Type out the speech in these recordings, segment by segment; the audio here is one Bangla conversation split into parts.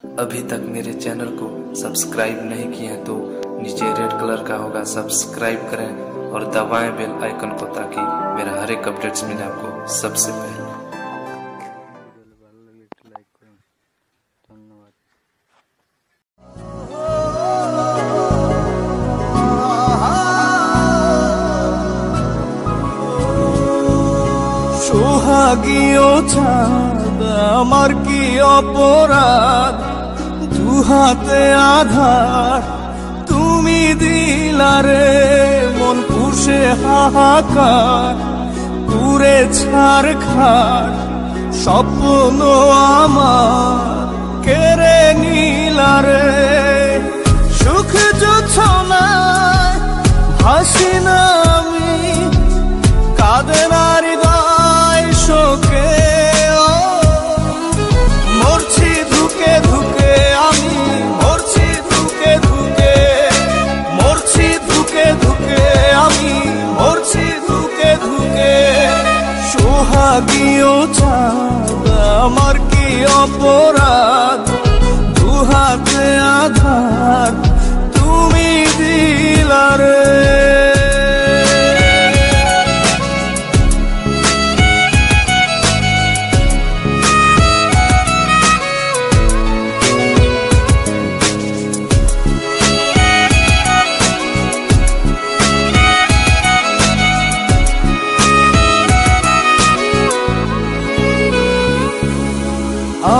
अभी तक मेरे चैनल को सब्सक्राइब नहीं किए हैं तो नीचे रेड कलर का होगा, सब्सक्राइब करें और दबाएं बेल आइकन को ताकि मेरा हर एक अपडेट्स मिले आपको सबसे पहले। সোহাগীয় চাঁদ আমার কি অপরাধ, দুহাতে আধার তুমি দিলারে, মন পুষে হাহাকার পুরে ছারখার, স্বপ্ন আমার কেড়ে নিলারে। সুখ জোছনায় ভাসি না আমি, কাঁদে না হৃদয় শোকে, মরছি ধুকে ধুকে আমি, মরছি ধুকে ধুকে, মরছি ধুকে ধুকে আমি, মরছি ধুকে ধুকে। সোহাগীয় চাঁদ আমার কি অপরাধ, দুহাতে আধার তুমি দিলারে।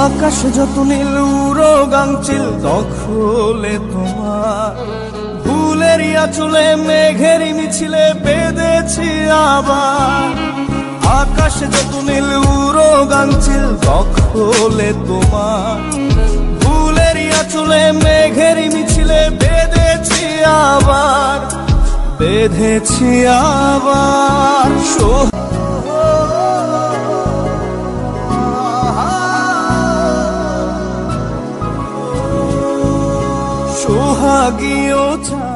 আকাশ যত নীল উড়ো গাংচিল দখলে তোমার, ফুলের আঁচলে মেঘের মিছিলে বেঁধেছি আবার। আকাশ যত নীল উড়ো গাংচিল দখলে তোমার, ফুলের আঁচলে মেঘের মিছিলে বেঁধেছি আবার, বেঁধেছি আবার। সোহাগীয় চাঁদ